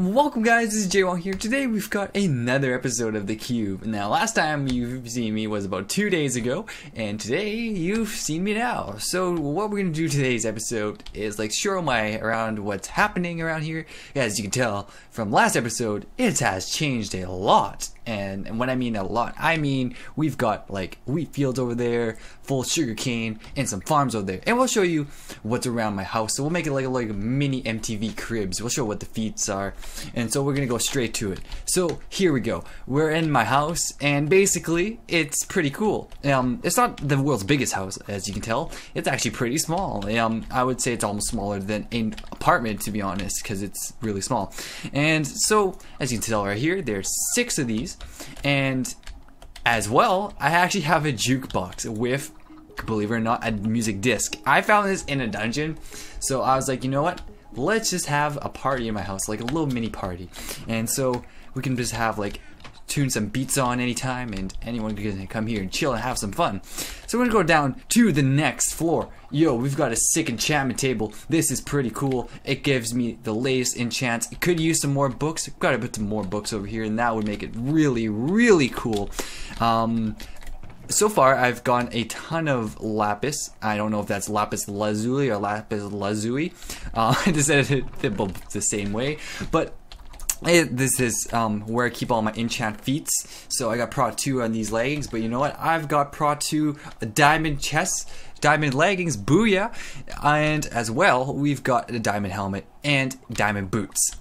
Welcome guys, this is JWong here. Today we've got another episode of the Cube. Now last time you've seen me was about 2 days ago, and today you've seen me now. So what we're gonna do today's episode is like show my around what's happening around here. As you can tell from last episode, it has changed a lot. And when I mean a lot, I mean we've got like wheat fields over there, full sugar cane, and some farms over there. And we'll show you what's around my house. So we'll make it like a mini MTV Cribs. We'll show what the feats are. And so we're gonna go straight to it. So here we go. We're in my house, and basically it's pretty cool. It's not the world's biggest house, as you can tell. It's actually pretty small. I would say it's almost smaller than an apartment, to be honest, because it's really small. And so, as you can tell right here, there's 6 of these. And as well, I actually have a jukebox with, believe it or not, a music disc. I found this in a dungeon, so I was like, you know what? Let's just have a party in my house, like a little mini party. And so we can just have like tune some beats on anytime, and anyone can come here and chill and have some fun. So we're gonna go down to the next floor. Yo, we've got a sick enchantment table. This is pretty cool. It gives me the latest enchants. It could use some more books. Gotta put some more books over here, and that would make it really, really cool. So far, I've gotten a ton of lapis. I don't know if that's lapis lazuli or lapis lazuli. I decided they're both the same way, but this is where I keep all my enchant feats. So I got Pro 2 on these leggings, but you know what? I've got Pro 2 diamond chest, diamond leggings, booyah, and as well, we've got a diamond helmet and diamond boots.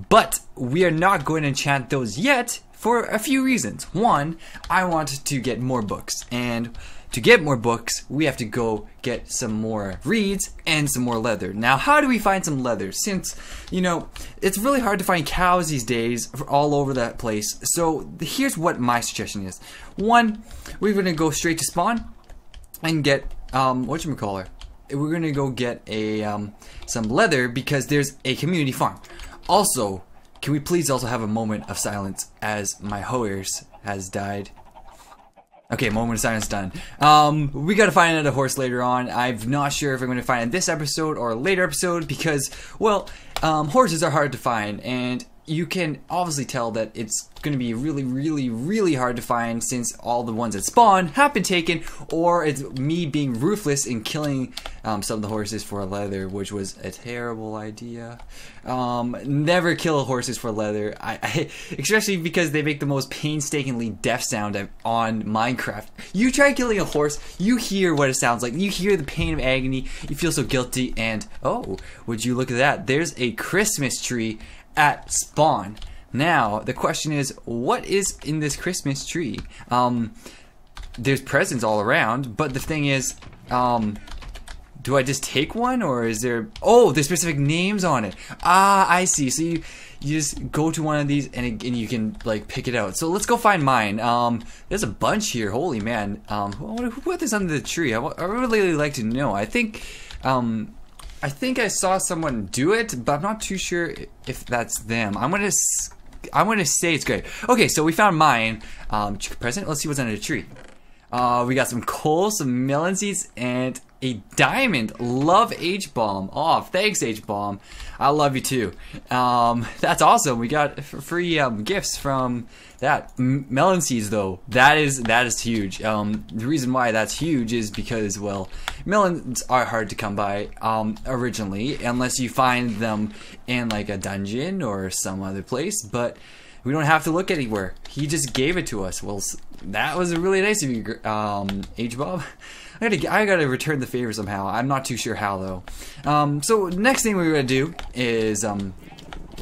But we are not going to enchant those yet, for a few reasons. One, I want to get more books, and to get more books, we have to go get some more reeds and some more leather. Now, how do we find some leather? Since, you know, it's really hard to find cows these days all over that place. So here's what my suggestion is. One, we're gonna go straight to spawn and get whatchamacallit. We're gonna go get a some leather because there's a community farm. Also, can we please also have a moment of silence as my horse has died? Okay, moment of silence done. We gotta find another horse later on. I'm not sure if I'm gonna find it in this episode or a later episode because, well, horses are hard to find, and you can obviously tell that it's gonna be really, really, really hard to find since all the ones that spawn have been taken, or it's me being ruthless in killing some of the horses for leather, which was a terrible idea. Never kill horses for leather, especially because they make the most painstakingly death sound on Minecraft. You try killing a horse, you hear what it sounds like, you hear the pain of agony, you feel so guilty, and oh, would you look at that, there's a Christmas tree at spawn. Now the question is, what is in this Christmas tree? There's presents all around, but the thing is, do I just take one, or is there, oh, there's specific names on it. Ah, I see. So you just go to one of these and you can like pick it out. So let's go find mine. There's a bunch here, holy man. Who put this under the tree? I would really like to know. I think I saw someone do it, but I'm not too sure if that's them. I'm gonna say it's good. Okay, so we found mine. Present. Let's see what's under the tree. We got some coal, some melon seeds, and a diamond. Love H-Bomb. Oh, thanks H-Bomb. I love you too. That's awesome. We got free gifts from that. Melon seeds though, that is huge. The reason why that's huge is because, well, melons are hard to come by originally, unless you find them in like a dungeon or some other place, but we don't have to look anywhere. He just gave it to us. Well, that was really nice of you, H-Bob. I gotta return the favor somehow. I'm not too sure how though. So next thing we're gonna do is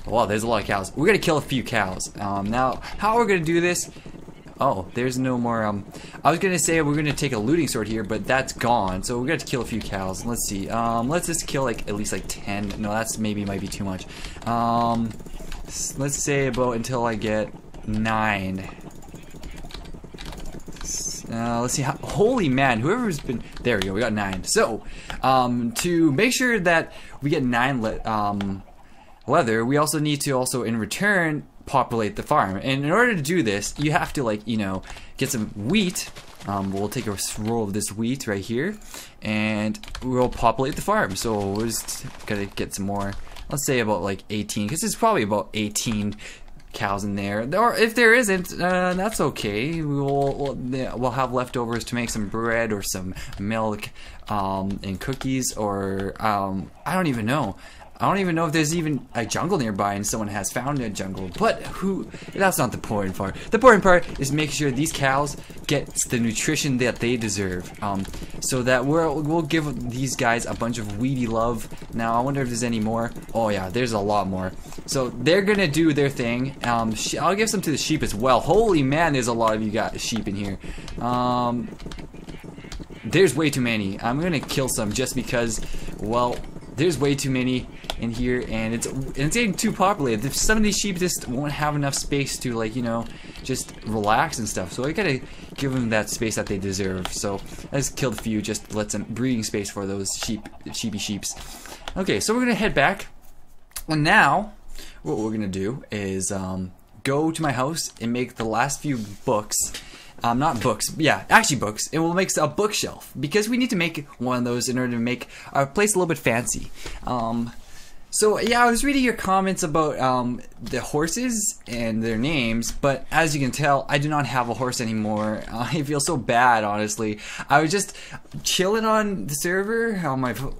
well, there's a lot of cows. We're gonna kill a few cows. Now, how we're gonna do this? Oh, there's no more. I was gonna say we're gonna take a looting sword here, but that's gone. So we're gonna kill a few cows. Let's see. Let's just kill like at least like 10. No, that's might be too much. Let's say about until I get 9. Let's see how, holy man, whoever's been, there we go, we got 9. So, to make sure that we get 9 leather, we also need to also in return populate the farm. And in order to do this, you have to, like, you know, get some wheat. We'll take a roll of this wheat right here, and we'll populate the farm. So we're just gonna get some more let's say about like 18, because there's probably about 18 cows in there. Or if there isn't, that's okay. We'll have leftovers to make some bread or some milk and cookies, or I don't even know. I don't even know if there's even a jungle nearby and someone has found a jungle. But that's not the important part. The important part is making sure these cows get the nutrition that they deserve. So that we'll give these guys a bunch of weedy love. Now I wonder if there's any more. Oh yeah, there's a lot more. So they're gonna do their thing. I'll give some to the sheep as well. Holy man, there's a lot of you got sheep in here. There's way too many. I'm gonna kill some just because, well, there's way too many in here, and it's getting too populated. Some of these sheep just won't have enough space to, like, you know, just relax and stuff. So I gotta give them that space that they deserve. So I just killed a few, just to let some breeding space for those sheepy sheeps. Okay, so we're gonna head back, and now what we're gonna do is go to my house and make the last few books. Not books, yeah, actually books. It will make a bookshelf, because we need to make one of those in order to make our place a little bit fancy. So yeah, I was reading your comments about the horses and their names, but as you can tell, I do not have a horse anymore. I feel so bad, honestly. I was just chilling on the server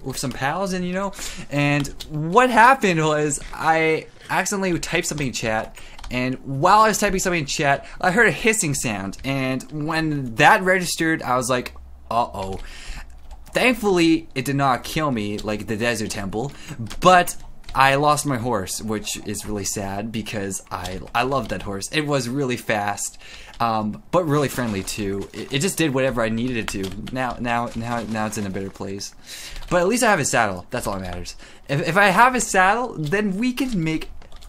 with some pals, and you know, and what happened was I accidentally typed something in chat. And while I was typing something in chat, I heard a hissing sound, and when that registered, I was like, uh-oh. Thankfully, it did not kill me like the desert temple, but I lost my horse, which is really sad because I love that horse. It was really fast, but really friendly too. It just did whatever I needed it to. Now it's in a better place. But at least I have a saddle. That's all that matters. If I have a saddle, then we can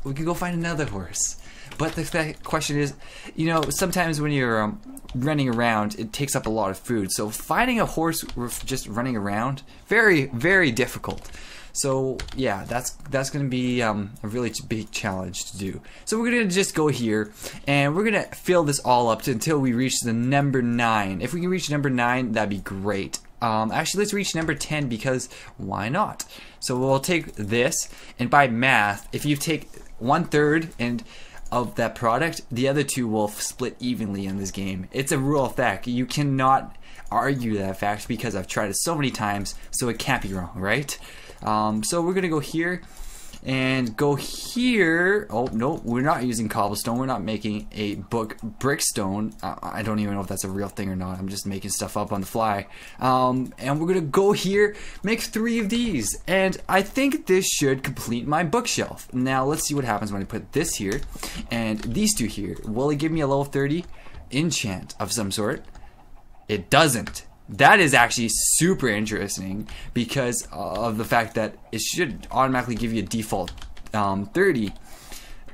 go find another horse. But the question is, you know, sometimes when you're running around, it takes up a lot of food. So finding a horse just running around, very, very difficult. So yeah, that's going to be a really big challenge to do. So we're going to just go here, and we're going to fill this all up until we reach the number 9. If we can reach number 9, that'd be great. Actually, let's reach number 10, because why not? So we'll take this, and by math, if you take 1/3 and of that product, the other two will split evenly in this game. It's a rule of fact. You cannot argue that fact, because I've tried it so many times, so it can't be wrong, right? So we're gonna go here and go here. Oh no, we're not using cobblestone. We're not making a brickstone. I don't even know if that's a real thing or not. I'm just making stuff up on the fly. And we're gonna go here, make 3 of these, and I think this should complete my bookshelf. Now let's see what happens when I put this here and these 2 here. Will it give me a level 30 enchant of some sort? It doesn't. That is actually super interesting, because of the fact that it should automatically give you a default 30.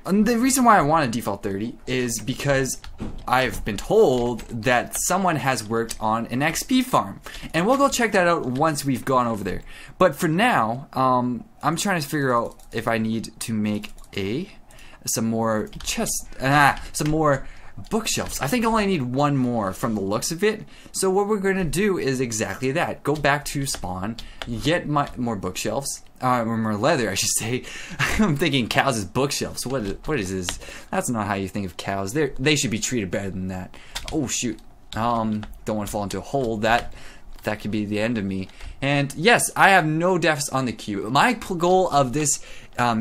And the reason why I want a default 30 is because I've been told that someone has worked on an XP farm, and we'll go check that out once we've gone over there. But for now, I'm trying to figure out if I need to make some more some more bookshelves. I think I only need 1 more from the looks of it. So what we're going to do is exactly that. Go back to spawn, get more bookshelves, or more leather, I should say. I'm thinking cows as bookshelves. What is this? That's not how you think of cows. They should be treated better than that. Oh shoot. Don't want to fall into a hole. That could be the end of me. And yes, I have no deaths on the queue. My goal of this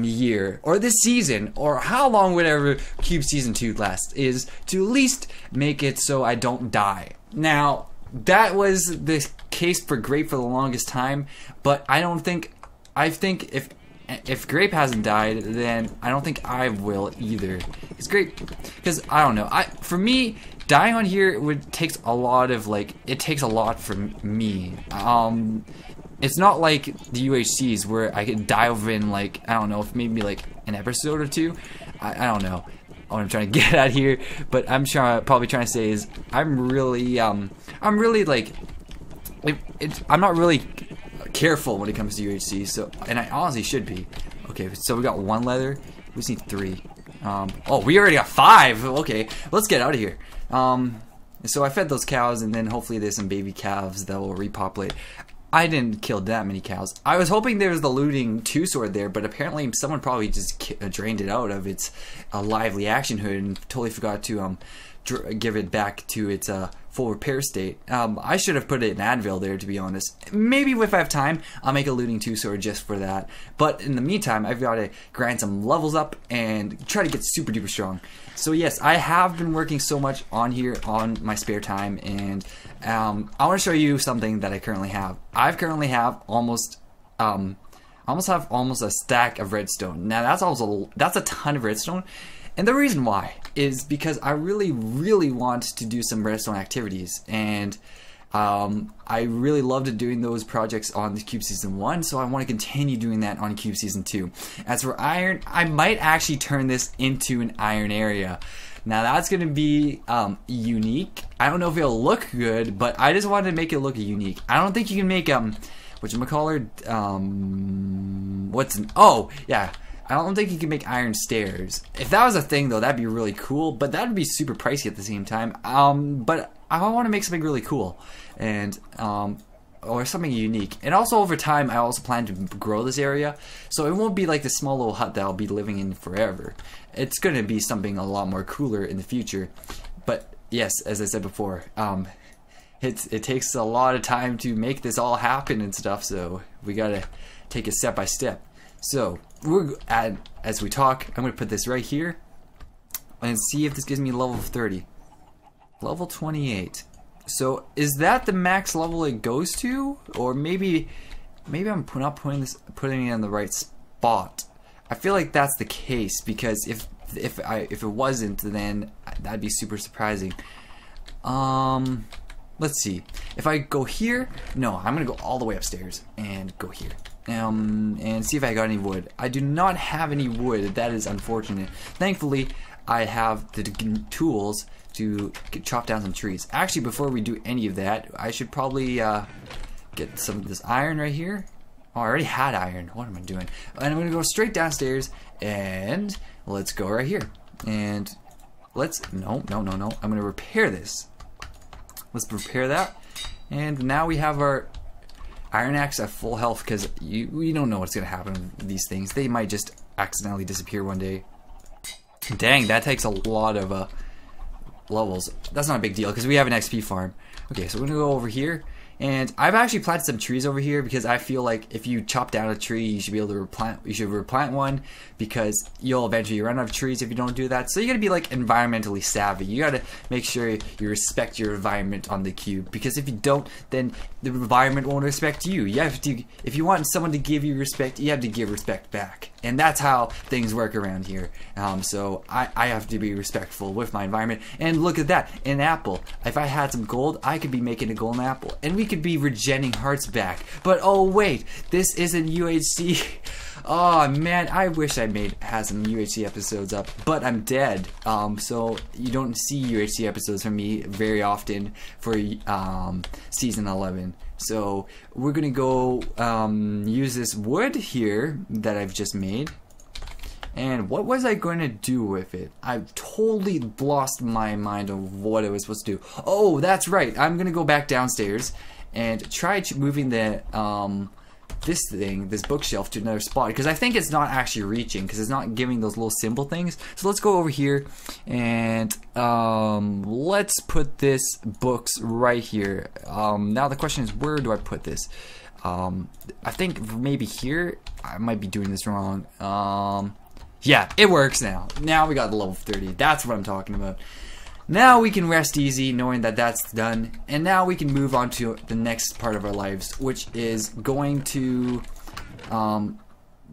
year, or this season, or how long whatever Cube Season 2 lasts, is to at least make it so I don't die. Now, that was the case for Grape for the longest time, but I think if Grape hasn't died, then I don't think I will either. It's great, because I don't know. For me, dying on here takes a lot of, like, it takes a lot from me. It's not like the UHCs where I could die over in, like, I don't know, if maybe like an episode or 2. I don't know what I'm trying to get at here, but I'm probably trying to say is I'm not really careful when it comes to UHC. So, and I honestly should be. Okay, so we got 1 leather. We just need 3. Oh, we already got 5. Okay, let's get out of here. So I fed those cows, and then hopefully there's some baby calves that will repopulate. I didn't kill that many cows. I was hoping there was the looting 2 sword there, but apparently someone probably just drained it out of its lively action hood and totally forgot to give it back to its full repair state. I should have put it in Advil there, to be honest. Maybe if I have time, I'll make a looting 2 sword just for that. But in the meantime, I've got to grind some levels up and try to get super duper strong. So yes, I have been working so much on here on my spare time, and I want to show you something that I currently have. I currently have almost a stack of redstone. Now that's a ton of redstone. And the reason why is because I really want to do some redstone activities, and I really loved doing those projects on the Cube Season 1, so I want to continue doing that on Cube Season 2. As for iron, I might actually turn this into an iron area. Now that's going to be unique. I don't know if it'll look good, but I just wanted to make it look unique. I don't think you can make whatchamacallit, oh yeah, I don't think you can make iron stairs. If that was a thing though, that'd be really cool, but that'd be super pricey at the same time. But I want to make something really cool, and or something unique. And also over time, I also plan to grow this area, so it won't be like this small little hut that I'll be living in forever. It's going to be something a lot more cooler in the future. But yes, as I said before, it takes a lot of time to make this all happen and stuff, so we gotta take it step by step. So as we talk, I'm gonna put this right here and see if this gives me level 30. Level 28. So is that the max level it goes to, or maybe I'm not putting it in the right spot? I feel like that's the case, because if it wasn't, then that'd be super surprising. Let's see. If I go here, no, I'm gonna go all the way upstairs and go here. And see if I got any wood. I do not have any wood. That is unfortunate. Thankfully, I have the tools to chop down some trees. Actually, before we do any of that, I should probably get some of this iron right here. Oh, I already had iron. What am I doing? And I'm gonna go straight downstairs, and let's go right here. And no. I'm gonna repair this. Let's repair that. And now we have our iron axe at full health, because you don't know what's gonna happen with these things. They might just accidentally disappear one day. Dang, that takes a lot of levels. That's not a big deal because we have an XP farm. Okay, so we're gonna go over here, and I've actually planted some trees over here because I feel like if you chop down a tree, you should be able to replant. You should replant one, because you'll eventually run out of trees if you don't do that. So you gotta be like environmentally savvy. You gotta make sure you respect your environment on the cube, because if you don't, then the environment won't respect you. You have to, if you want someone to give you respect, you have to give respect back, and that's how things work around here. So I have to be respectful with my environment. And look at that, an apple. If I had some gold, I could be making a golden apple, and we could be regenerating hearts back. But oh wait, this isn't UHC. Oh man, I wish I had some UHC episodes up, but I'm dead. So you don't see UHC episodes from me very often for season 11. So we're gonna go use this wood here that I've just made. And what was I going to do with it? I totally lost my mind of what I was supposed to do. Oh, that's right. I'm going to go back downstairs and try moving the this bookshelf to another spot, because I think it's not actually reaching, because it's not giving those little symbol things. So let's go over here and let's put this books right here. Now the question is, where do I put this? I think maybe here. I might be doing this wrong. Yeah, it works now. Now we got the level 30. That's what I'm talking about. Now we can rest easy knowing that that's done. And now we can move on to the next part of our lives, which is going to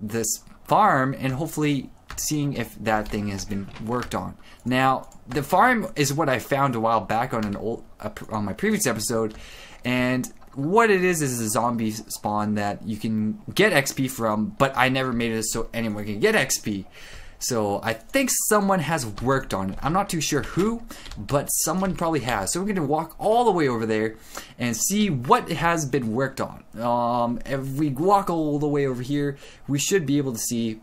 this farm and hopefully seeing if that thing has been worked on. Now, the farm is what I found a while back on on my previous episode, and what it is a zombie spawn that you can get XP from, but I never made it so anyone can get XP. So I think someone has worked on it. I'm not too sure who, but someone probably has. So we're going to walk all the way over there and see what has been worked on. If we walk all the way over here, we should be able to see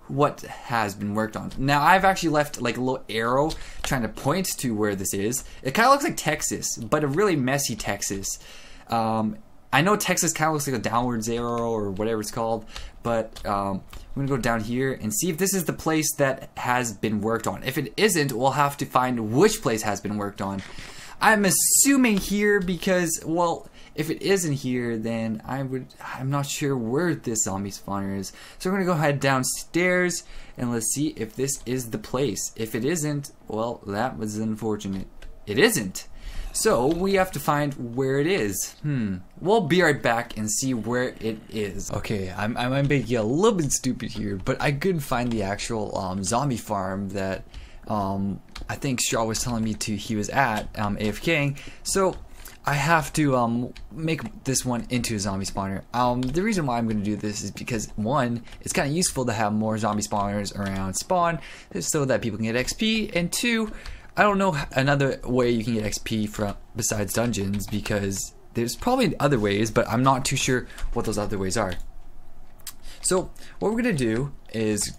what has been worked on. Now I've actually left like a little arrow trying to point to where this is. It kind of looks like Texas, but a really messy Texas. I know Texas kind of looks like a downwards arrow or whatever it's called, but I'm gonna go down here and see if this is the place that has been worked on. If it isn't, we'll have to find which place has been worked on. I'm assuming here because, well, if it isn't here, then I'm not sure where this zombie spawner is. So we're gonna go head downstairs and let's see if this is the place. If it isn't, well, that was unfortunate. It isn't. So we have to find where it is. We'll be right back and see where it is. Okay, I'm making a little bit stupid here, but I couldn't find the actual zombie farm that I think Shaw was telling me he was at AFKing. So I have to make this one into a zombie spawner. The reason why I'm going to do this is because, one, it's kind of useful to have more zombie spawners around spawn so that people can get XP, and two, I don't know another way you can get XP from besides dungeons, because there's probably other ways, but I'm not too sure what those other ways are. So what we're going to do is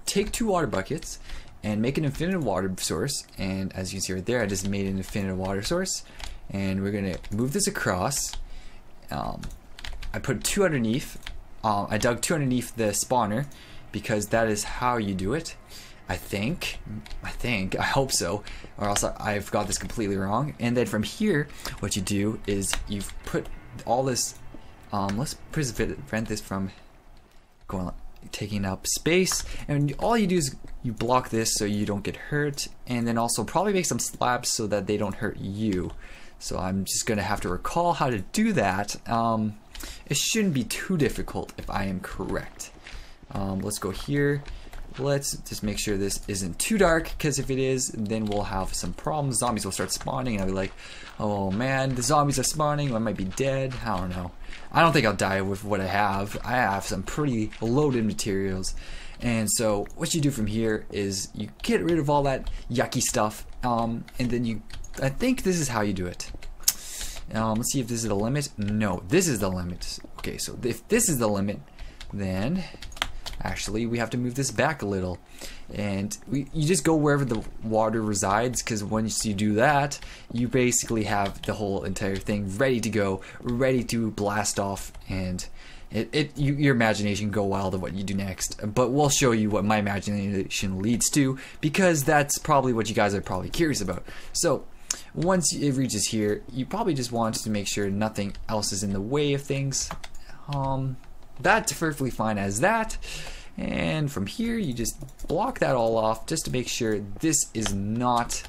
take 2 water buckets and make an infinite water source, and as you can see right there, I just made an infinite water source. And we're gonna move this across. I put 2 underneath. I dug 2 underneath the spawner because that is how you do it. I think. I hope so, or else I've got this completely wrong. And then from here, what you do is you've put all this. Let's prevent this from taking up space. And all you do is you block this so you don't get hurt, and then also probably make some slabs so that they don't hurt you. So I'm just going to have to recall how to do that. It shouldn't be too difficult if I am correct. Let's go here. Let's just make sure this isn't too dark, because if it is, then we'll have some problems. Zombies will start spawning and I'll be like, oh man, the zombies are spawning, I might be dead. I don't know. I don't think I'll die with what I have. I have some pretty loaded materials. And so what you do from here is you get rid of all that yucky stuff, and then I think this is how you do it. Let's see if this is the limit. No, this is the limit. Okay, so if this is the limit, then actually we have to move this back a little. And you just go wherever the water resides, because once you do that, you basically have the whole entire thing ready to go, ready to blast off, and your imagination go wild of what you do next. But we'll show you what my imagination leads to, because that's probably what you guys are probably curious about. So once it reaches here, you probably just want to make sure nothing else is in the way of things. That's perfectly fine as that. And from here, you just block that all off just to make sure this is not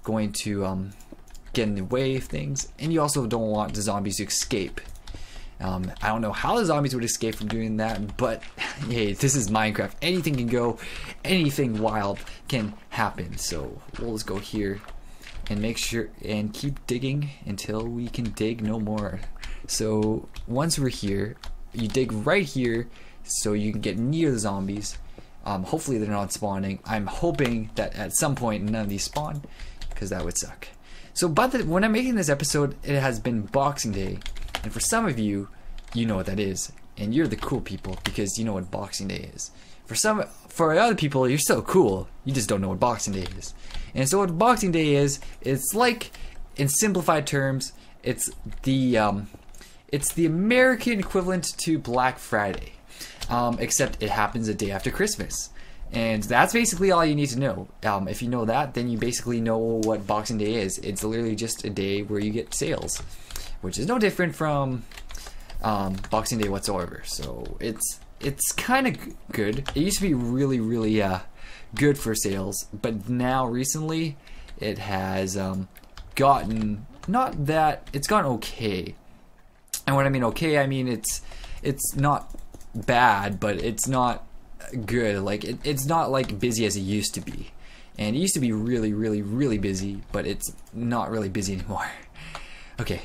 going to get in the way of things. And you also don't want the zombies to escape. I don't know how the zombies would escape from doing that, but hey, this is Minecraft. Anything can go, anything wild can happen. So we'll just go here and make sure and keep digging until we can dig no more. So once we're here, you dig right here so you can get near the zombies. Hopefully they're not spawning. I'm hoping that at some point none of these spawn, because that would suck. So when I'm making this episode, it has been Boxing Day, and for some of you, you know what that is, and you're the cool people because you know what Boxing Day is. For other people, you're still cool, you just don't know what Boxing Day is. And so what Boxing Day is, it's like, in simplified terms, it's the American equivalent to Black Friday, except it happens a day after Christmas. And that's basically all you need to know. If you know that, then you basically know what Boxing Day is. It's literally just a day where you get sales, which is no different from Boxing Day whatsoever. So it's kind of good. It used to be really, really good for sales, but now recently it has gotten it's gotten okay. And when I mean okay, I mean it's not bad, but it's not good. Like it's not like busy as it used to be. And it used to be really, really, really busy, but it's not really busy anymore. Okay.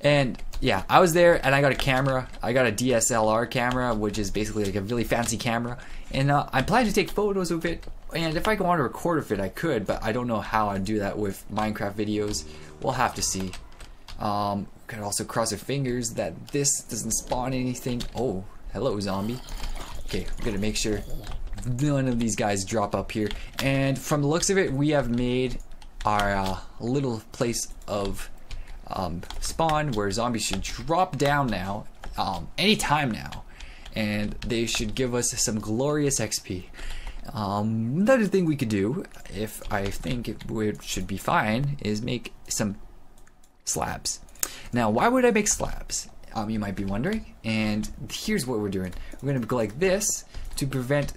And yeah, I was there and I got a camera. I got a DSLR camera, which is basically like a really fancy camera. And I'm planning to take photos of it. And if I want to record of it, I could, but I don't know how I'd do that with Minecraft videos. We'll have to see. Could also cross our fingers that this doesn't spawn anything. Oh, hello, zombie. Okay, we're gonna make sure none of these guys drop up here. And from the looks of it, we have made our little place of spawn where zombies should drop down now, anytime now, and they should give us some glorious XP. Another thing we could do, if I think it should be fine, is make some slabs. Now, why would I make slabs? You might be wondering, and here's what we're doing. We're going to go like this to prevent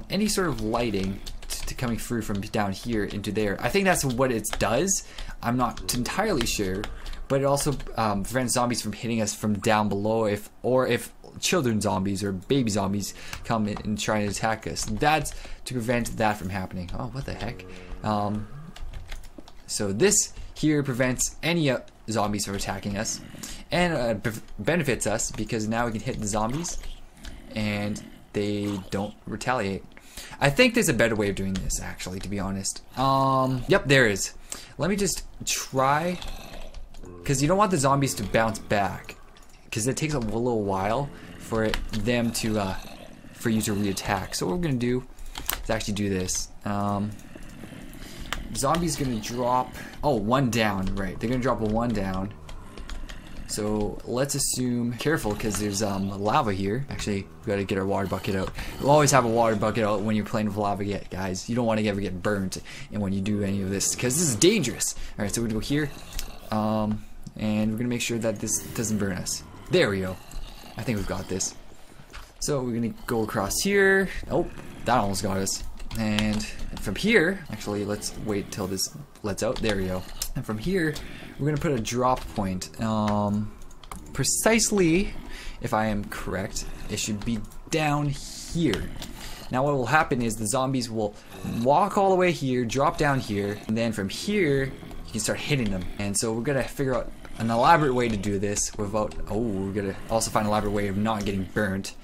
any sort of lighting to coming through from down here into there. I think that's what it does. I'm not entirely sure, but it also prevents zombies from hitting us from down below, if children zombies or baby zombies come in and try to attack us. That's to prevent that from happening. Oh, what the heck? So this here prevents any zombies from attacking us, and benefits us because now we can hit the zombies and they don't retaliate. I think there's a better way of doing this, actually, to be honest. Yep, there is. Let me just try, because you don't want the zombies to bounce back, because it takes a little while for them to for you to reattack. So what we're gonna do is actually do this. Zombie's gonna drop, oh, one down, right? They're gonna drop a one down. So let's assume, careful, because there's lava here. Actually, we gotta get our water bucket out. You'll always have a water bucket out when you're playing with lava, guys. You don't want to ever get burnt and when you do any of this, because this is dangerous. All right, so we're gonna go here, and we're gonna make sure that this doesn't burn us. There we go. I think we've got this. So we're gonna go across here. Oh, that almost got us. And from here, actually, let's wait till this lets out. There we go. And from here, we're gonna put a drop point. Precisely, if I am correct, it should be down here. Now what will happen is the zombies will walk all the way here, drop down here, and then from here, you can start hitting them. And so we're gonna figure out an elaborate way to do this without, we're gonna also find an elaborate way of not getting burnt.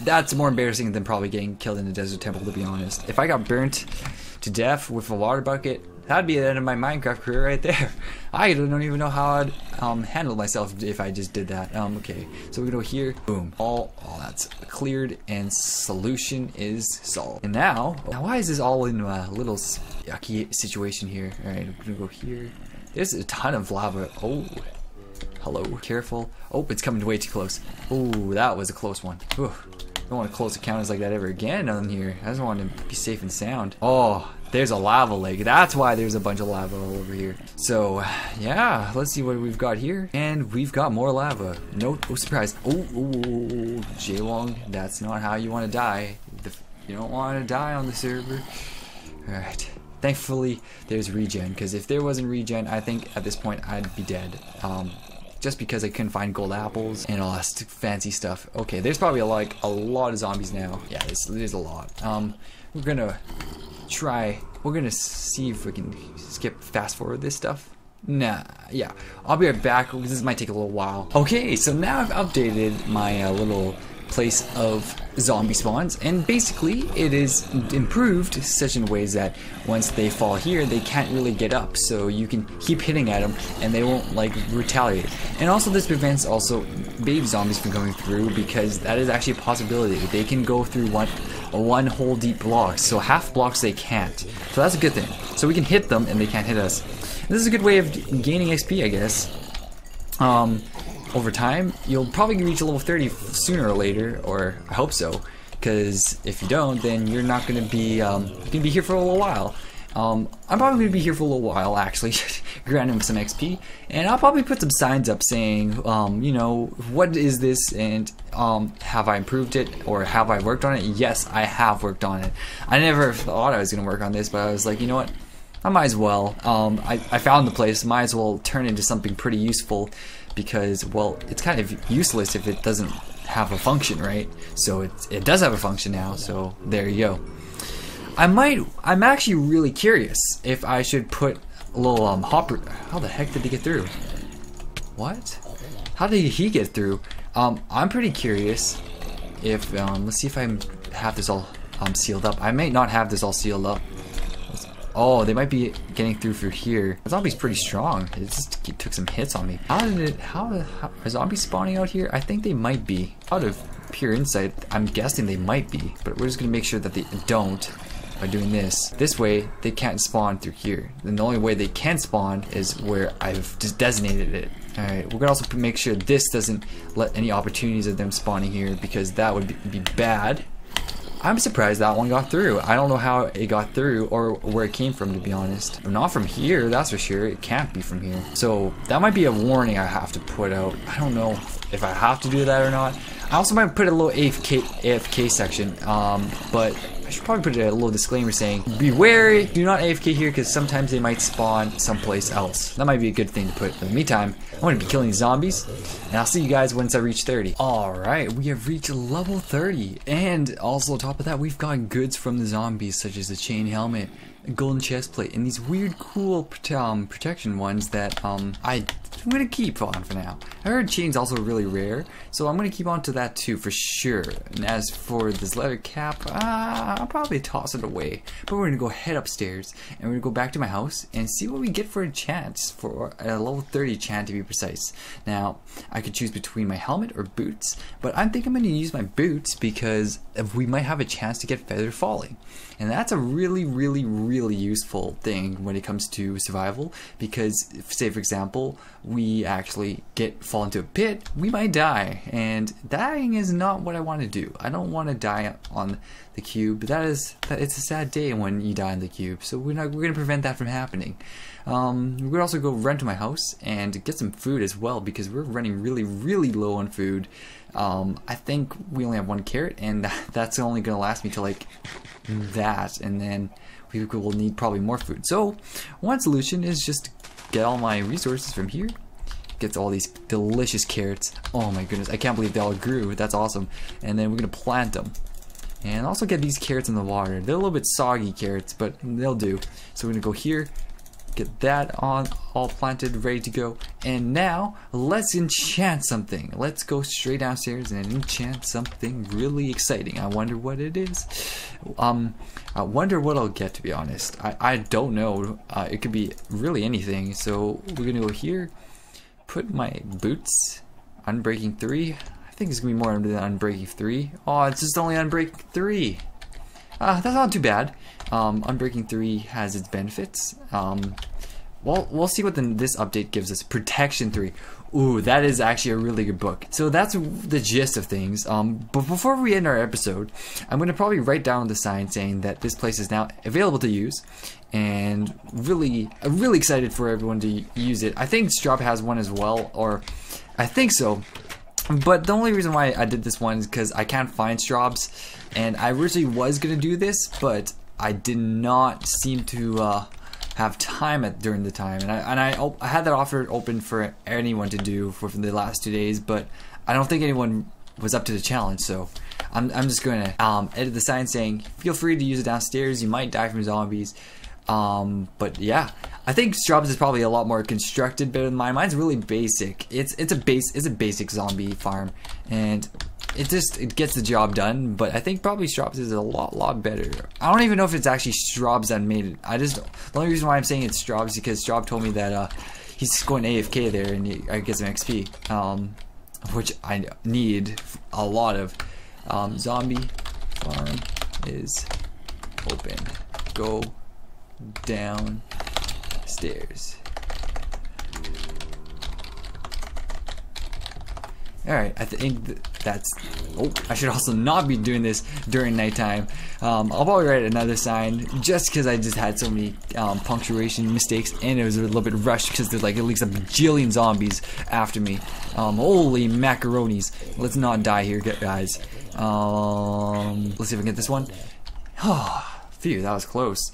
That's more embarrassing than probably getting killed in the desert temple, to be honest. If I got burnt to death with a water bucket, that'd be the end of my Minecraft career right there. I don't even know how I'd handle myself if I just did that. Okay, so we go here, boom, all that's cleared, and solution is solved. And now why is this all in a little yucky situation here? All right, we're gonna go here. There's a ton of lava. Oh, hello, careful. Oh, it's coming way too close. Oh, that was a close one. Whew. Don't want to close encounters like that ever again on here. I just want to be safe and sound. Oh, there's a lava lake. That's why there's a bunch of lava all over here. So, yeah, let's see what we've got here. And we've got more lava. No surprise. Oh, JWong, that's not how you want to die. You don't want to die on the server. Alright. Thankfully, there's regen, because if there wasn't regen, I think at this point I'd be dead. Just because I couldn't find gold apples and all that fancy stuff. Okay, there's probably a lot of zombies now. Yeah, there's a lot. We're gonna see if we can fast forward this stuff. Nah, yeah, I'll be right back. This might take a little while. Okay, so now I've updated my little place of zombie spawns, and basically it is improved such in ways that once they fall here, they can't really get up, so you can keep hitting at them and they won't retaliate. And also this prevents baby zombies from going through, because that is actually a possibility. They can go through one whole deep block, so half blocks they can't. So that's a good thing. So we can hit them and they can't hit us. This is a good way of gaining XP, I guess. Over time, you'll probably reach a level 30 sooner or later, or I hope so, because if you don't, then you're not going to be, here for a little while. I'm probably going to be here for a little while, actually, granting him some XP, and I'll probably put some signs up saying, you know, what is this, and have I improved it, or have I worked on it? Yes, I have worked on it. I never thought I was going to work on this, but I was like, you know what, I might as well. I found the place, might as well turn into something pretty useful, because, well, it's kind of useless if it doesn't have a function, right? So it does have a function now, so there you go. I'm actually really curious if I should put a little hopper. How the heck did they get through? What? How did he get through? I'm pretty curious if let's see if I have this all sealed up. I may not have this all sealed up. Oh, they might be getting through here. The zombie's pretty strong. It took some hits on me. How are zombies spawning out here? I think they might be. Out of pure insight, I'm guessing they might be, but we're just gonna make sure that they don't. by doing this. This way, they can't spawn through here. And the only way they can spawn is where I've just designated it. Alright, we're gonna also make sure this doesn't let any opportunities of them spawning here, because that would be bad. I'm surprised that one got through. I don't know how it got through or where it came from, to be honest. Not from here, that's for sure. It can't be from here. So that might be a warning I have to put out. I don't know if I have to do that or not. I also might put a little AFK section, but I should probably put a little disclaimer saying, be wary, do not AFK here, because sometimes they might spawn someplace else. That might be a good thing to put. In the meantime, I'm going to be killing zombies, and I'll see you guys once I reach 30. Alright, we have reached level 30, and also on top of that, we've got goods from the zombies, such as the chain helmet, a golden chest plate, and these weird cool protection ones that I'm gonna keep on for now. I heard chain's also really rare, so I'm gonna keep on to that too for sure. And as for this leather cap, I'll probably toss it away. But we're gonna go head upstairs and we're gonna go back to my house and see what we get for a chance, for a level 30 chance to be precise. Now, I could choose between my helmet or boots, but I think I'm gonna use my boots because we might have a chance to get feather falling. And that's a really useful thing when it comes to survival, because if, say for example, we actually fall into a pit, we might die, and dying is not what I want to do. I don't want to die on the cube. It's a sad day when you die on the cube, so we're gonna prevent that from happening. We're gonna also go run to my house and get some food as well, because we're running really low on food. I think we only have 1 carrot, and that's only gonna last me till like that, and then we will need probably more food. So one solution is just get all my resources from here, get all these delicious carrots. Oh my goodness, I can't believe they all grew. That's awesome. And then we're gonna plant them, and also get these carrots in the water. They're a little bit soggy carrots, but they'll do. So we're gonna go here, get that on, all planted, ready to go. And now let's enchant something. Let's go straight downstairs and enchant something really exciting. I wonder what it is. I wonder what I'll get, to be honest. I don't know. It could be really anything. So we're gonna go here, put my boots, Unbreaking 3. I think it's gonna be more than Unbreaking 3. Oh, it's just only Unbreaking 3. That's not too bad. Unbreaking 3 has its benefits. Well, we'll see what this update gives us. Protection 3. Ooh, that is actually a really good book. So that's the gist of things. But before we end our episode, I'm going to probably write down the sign saying that this place is now available to use. And I'm really excited for everyone to use it. I think Straub has one as well, or I think so. But the only reason why I did this one is because I can't find Straub's, and I originally was going to do this, but I did not seem to have time during the time, and I had that offer open for anyone to do for the last 2 days, but I don't think anyone was up to the challenge. So I'm just going to edit the sign saying feel free to use it downstairs. You might die from zombies. But yeah, I think Straub's is probably a lot more constructed better than mine. Mine's really basic. It's a basic zombie farm, and it gets the job done. But I think probably Straub's is a lot better. I don't even know if it's actually Straub's that made it. The only reason why I'm saying it's Straub's is because Straub told me that he's going AFK there and I get some XP, which I need a lot of. Zombie farm is open. Go downstairs. Alright, I think that's... Oh, I should also not be doing this during nighttime. I'll probably write another sign just because I just had so many punctuation mistakes, and it was a little bit rushed because there's like at least a bajillion zombies after me. Holy macaronis. Let's not die here, guys. Let's see if I can get this one. Phew, that was close.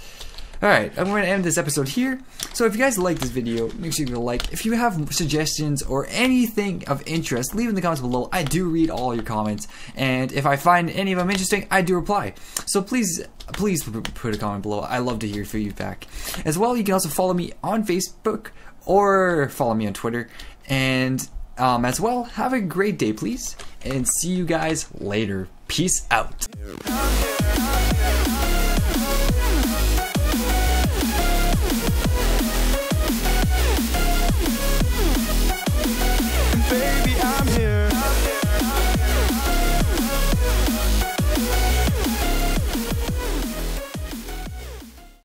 Alright, I'm going to end this episode here. So if you guys like this video, make sure you give it a like. If you have suggestions or anything of interest, leave in the comments below. I do read all your comments, and if I find any of them interesting, I do reply. So please put a comment below. I love to hear feedback. As well, you can also follow me on Facebook or follow me on Twitter. And as well, have a great day, please, and see you guys later. Peace out.